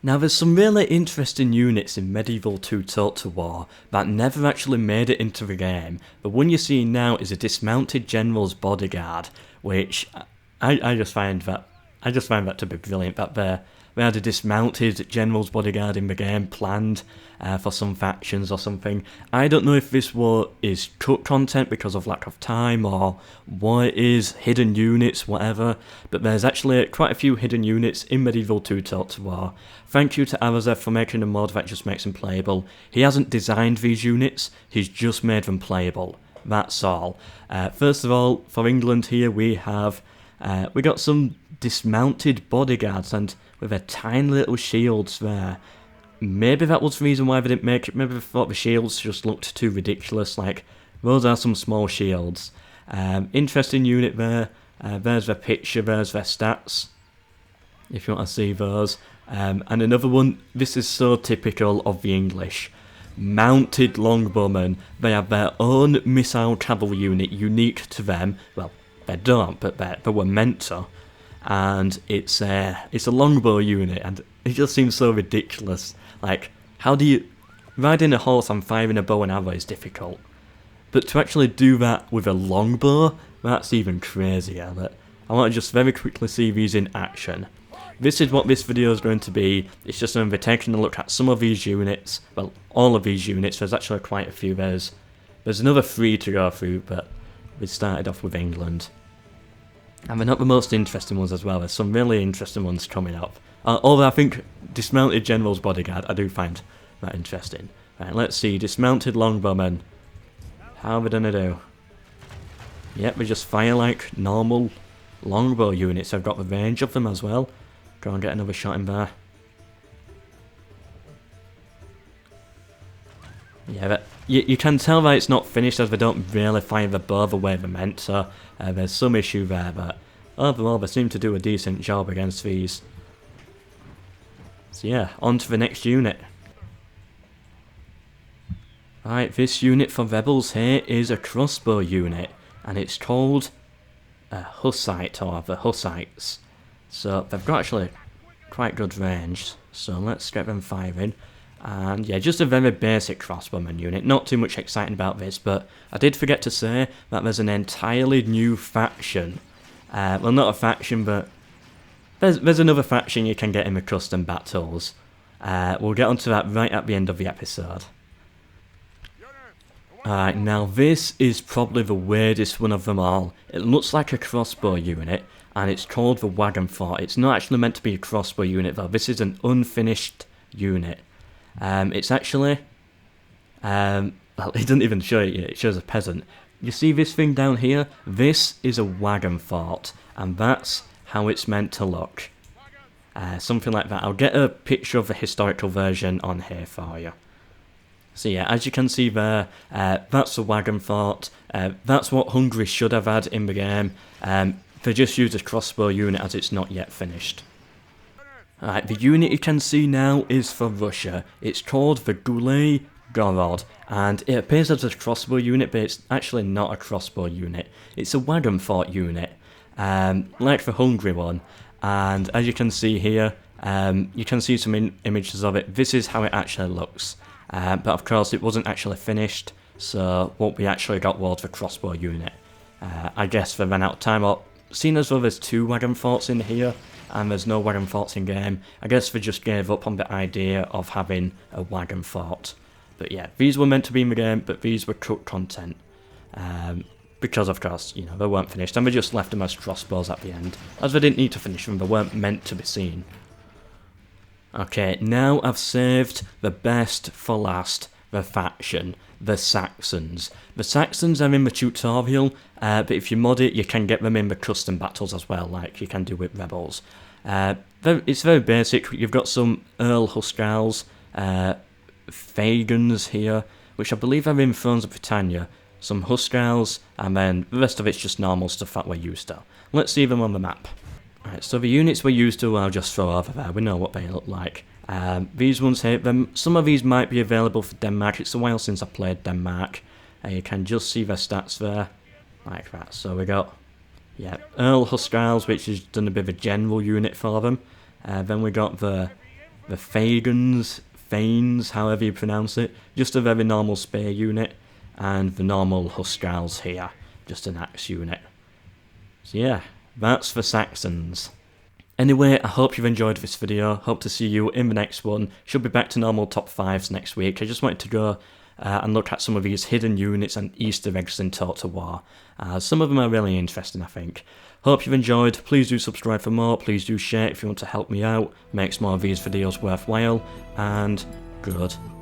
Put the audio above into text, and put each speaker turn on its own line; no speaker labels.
Now there's some really interesting units in Medieval 2 Total War that never actually made it into the game. The one you're seeing now is a Dismounted Generals Bodyguard, which I just find that to be brilliant, that they had a Dismounted Generals Bodyguard in the game planned for some factions or something. I don't know if this is cut content because of lack of time or what it is, hidden units, whatever, but there's actually quite a few hidden units in Medieval 2 Total War. Thank you to Arazev for making a mod that just makes them playable. He hasn't designed these units, he's just made them playable. That's all. First of all, for England here we got some dismounted bodyguards and with their tiny little shields there. Maybe that was the reason why they didn't make it. Maybe they thought the shields just looked too ridiculous. Like, those are some small shields. Interesting unit there. There's their picture, there's their stats, if you want to see those. And another one, this is so typical of the English. Mounted Longbowmen. They have their own missile cavalry unit unique to them. Well, they don't, but they were meant to. And it's a longbow unit, and it just seems so ridiculous. Like, how do you... Riding a horse and firing a bow and arrow is difficult. But to actually do that with a longbow, that's even crazier. But I want to just very quickly see these in action. This is what this video is going to be. It's just going to be taking a look at some of these units. Well, all of these units. There's actually quite a few. There's another 3 to go through, but we started off with England. And they're not the most interesting ones as well. There's some really interesting ones coming up. Although I think Dismounted Generals Bodyguard, I do find that interesting. Right, let's see. Dismounted Longbowman. How are we gonna do? Yep, we just fire like normal longbow units. I've got the range of them as well. Go and get another shot in there. Yeah, but you can tell that it's not finished as they don't really fire the bow the way they're meant, so there's some issue there, but overall they seem to do a decent job against these. So yeah, on to the next unit. Right, this unit for Rebels here is a crossbow unit, and it's called a Hussite, or the Hussites. So they've got actually quite good range, so let's get them firing. And yeah, just a very basic crossbowman unit, not too much exciting about this, but I did forget to say that there's an entirely new faction. Well, not a faction, but there's another faction you can get in the custom battles. We'll get onto that right at the end of the episode. Alright, now this is probably the weirdest one of them all. It looks like a crossbow unit, and it's called the Wagon Fort. It's not actually meant to be a crossbow unit though, this is an unfinished unit. It's actually, well, it doesn't even show it yet, it shows a peasant. You see this thing down here? This is a wagon fort, and that's how it's meant to look. Something like that. I'll get a picture of the historical version on here for you. So yeah, as you can see there, that's the wagon fort. That's what Hungary should have had in the game. They just used a crossbow unit as it's not yet finished. Alright, the unit you can see now is for Russia. It's called the Gulay Gorod, and it appears as a crossbow unit, but it's actually not a crossbow unit. It's a wagon fort unit, like the Hungary one. And as you can see here, you can see some images of it. This is how it actually looks. But of course it wasn't actually finished, so what we actually got was the crossbow unit. I guess they ran out of time, or seeing as though there's 2 wagon forts in here, and there's no wagon forts in game, I guess they just gave up on the idea of having a wagon fort. But yeah, these were meant to be in the game, but these were cut content. Because of course, you know, they weren't finished, and we just left them as crossbows at the end. As they didn't need to finish them, they weren't meant to be seen. Okay, now I've saved the best for last, the faction, the Saxons. The Saxons are in the tutorial, but if you mod it, you can get them in the custom battles as well, like you can do with Rebels. It's very basic. You've got some Earl Huscarls, Fagans here, which I believe are in Thrones of Britannia, some Huscarls, and then the rest of it's just normal stuff that we're used to. Let's see them on the map. Right, so the units we're used to, I'll just throw over there, we know what they look like. These ones here, some of these might be available for Denmark. It's a while since I played Denmark. You can just see their stats there, like that. So we got, yeah, Earl Huscarls, which is done a bit of a general unit for them. Then we got the the Thanes, however you pronounce it, just a very normal spear unit, and the normal Huskarls here, just an axe unit. So yeah, that's for Saxons. Anyway, I hope you've enjoyed this video, hope to see you in the next one. Should be back to normal top 5s next week. I just wanted to go and look at some of these hidden units and Easter eggs in Total War. Some of them are really interesting, I think. Hope you've enjoyed. Please do subscribe for more, please do share if you want to help me out, makes more of these videos worthwhile, and goodbye.